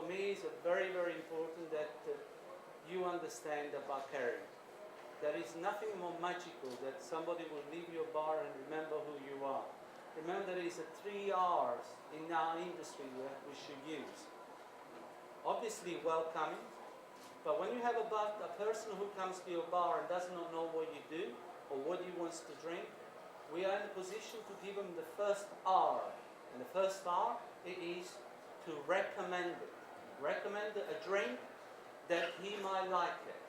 me it's very, very important that you understand about caring. There is nothing more magical that somebody will leave your bar and remember who you are. Remember, there is 3 R's in our industry that we should use. Obviously, welcoming. But when you have a person who comes to your bar and does not know what you do or what he wants to drink, we are in a position to give him the first R. And the first R, it is to recommend it. Recommend a drink that he might like it.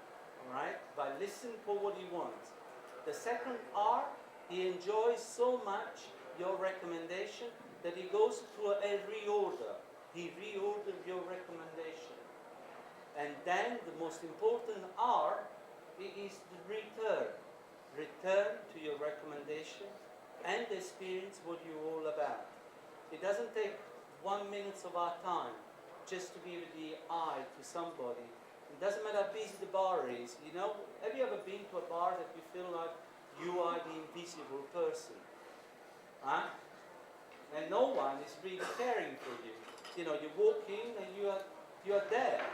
Alright? By listening for what he wants. The second R, he enjoys so much your recommendation that he goes to a reorder. He reorders your recommendation. And then the most important R is the return. Return to your recommendation and experience what you're all about. It doesn't take 1 minute of our time just to give the eye to somebody. It doesn't matter how busy the bar is. You know, have you ever been to a bar that you feel like you are the invisible person? Huh? And no one is really caring for you. You know, you walk in and you are there.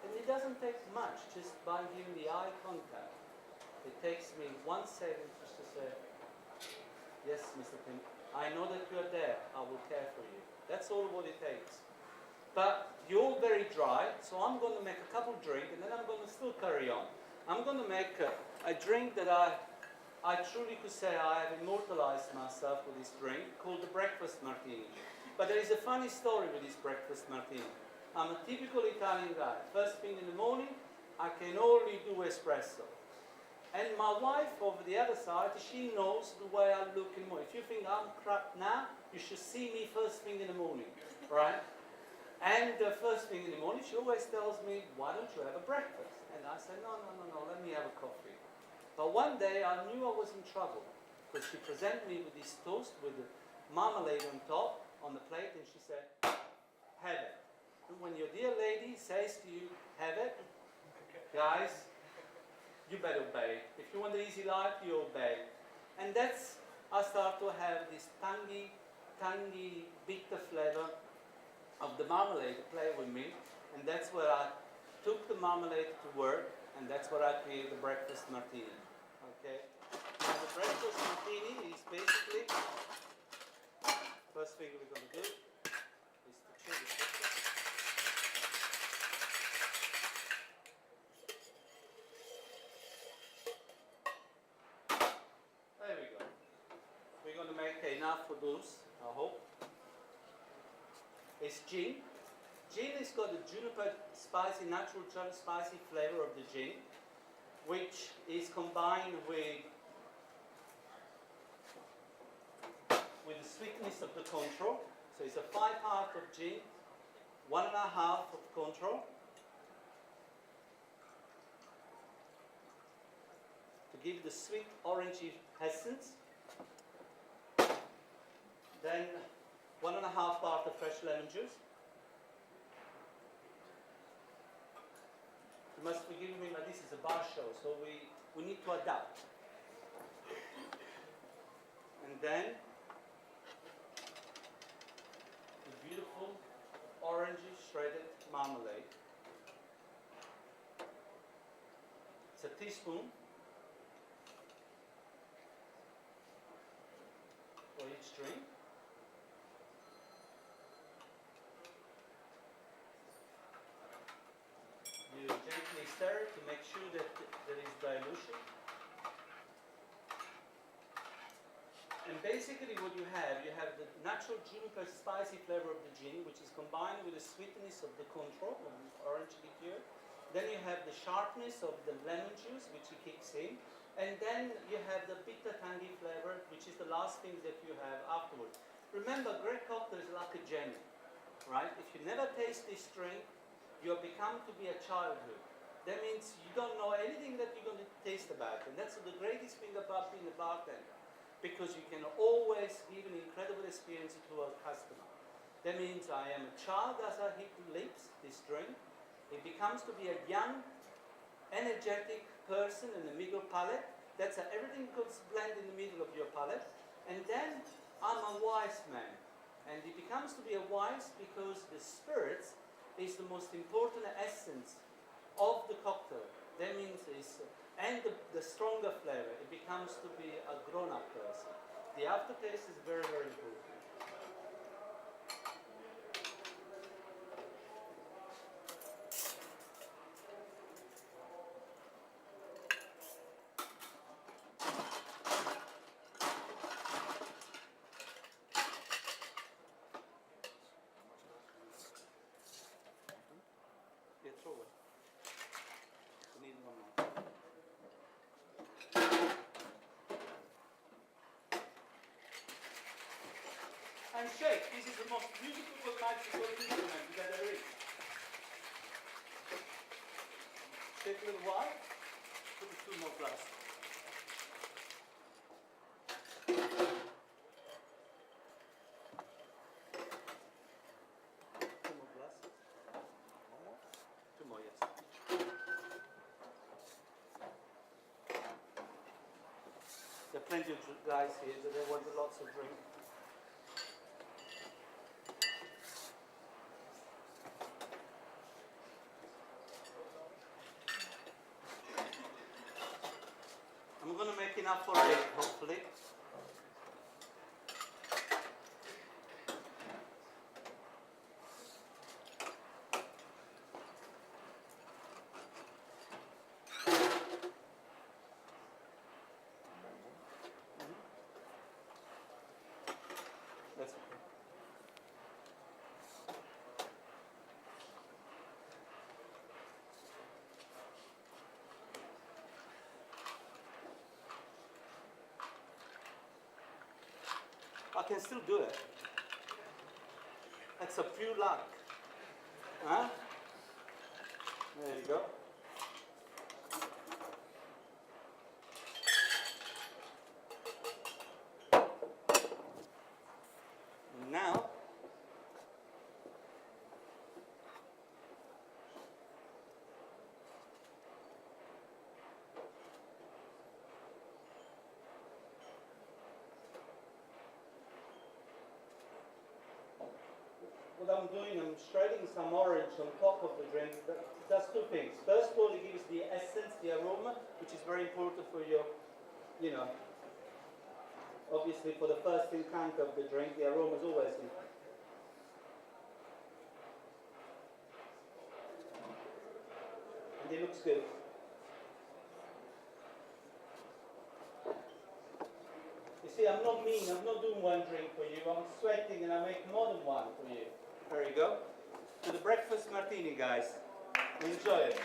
And it doesn't take much, just by giving the eye contact. It takes me 1 second just to say, yes, Mr. Tim, I know that you are there. I will care for you. That's all what it takes. But you're all very dry, so I'm going to make a couple drinks, and then I'm going to still carry on. I'm going to make a drink that I truly could say I have immortalized myself with this drink, called the breakfast martini. But there is a funny story with this breakfast martini. I'm a typical Italian guy. First thing in the morning, I can only do espresso. And my wife over the other side, she knows the way I look in the morning. If you think I'm crap now, you should see me first thing in the morning, right? And the first thing in the morning, she always tells me, why don't you have a breakfast? And I said, no, let me have a coffee. But one day I knew I was in trouble, because she presented me with this toast with the marmalade on top, on the plate, and she said, have it. And when your dear lady says to you, have it, guys, you better obey. If you want the easy life, you obey. And that's, I start to have this tangy, bitter flavor of the marmalade to play with me. And that's where I took the marmalade to work, and that's where I created the breakfast martini. Okay? Now the breakfast martini is basically, first thing we're going to do is to chill the chicken. There we go. We're going to make enough for those, I hope. It's gin. Gin has got the juniper spicy, natural spicy flavor of the gin, which is combined with the sweetness of the control. So it's a 5/2 of gin, 1.5 of control. To give the sweet orangey essence. Then 1.5 part of fresh lemon juice. You must forgive me, but this is a bar show, so we need to adapt. And then the beautiful orangey shredded marmalade. It's a teaspoon for each drink. You gently stir it to make sure that there is dilution. And basically what you have the natural juniper spicy flavor of the gin, which is combined with the sweetness of the control, of the orange liqueur. Then you have the sharpness of the lemon juice, which it kicks in. And then you have the bitter tangy flavor, which is the last thing that you have afterwards. Remember, great cocktail is like a journey, right? If you never taste this drink, you have become to be a childhood. That means you don't know anything that you're going to taste about. And that's the greatest thing about being a bartender. Because you can always give an incredible experience to a customer. That means I am a child as I hit the lips, this drink. It becomes to be a young, energetic person in the middle palate. That's how everything goes blend in the middle of your palate. And then I'm a wise man. And it becomes to be a wise because the spirits is the the most important essence of the cocktail. That means and the stronger flavor, it becomes to be a grown-up person. The aftertaste is very, very important. Yeah, throw it. We need one more. And shake. This is the most beautiful magical instrument that there is. Shake a little while. Put the 2 more glasses. Two more glasses. One more? 2 more, yes. There are plenty of guys here that they want lots of drink. I'm going to make enough for 8, hopefully. That's okay. I can still do it. That's a pure luck. Huh? There you go. Now, what I'm doing, I'm shredding some orange on top of the drink. That does 2 things. First of all, it gives the essence, the aroma, which is very important for your, obviously for the first encounter of the drink, the aroma is always good. And it looks good. You see, I'm not mean, I'm not doing 1 drink for you, I'm sweating and I make more than 1 for you. There you go. To the breakfast martini, guys. Enjoy it.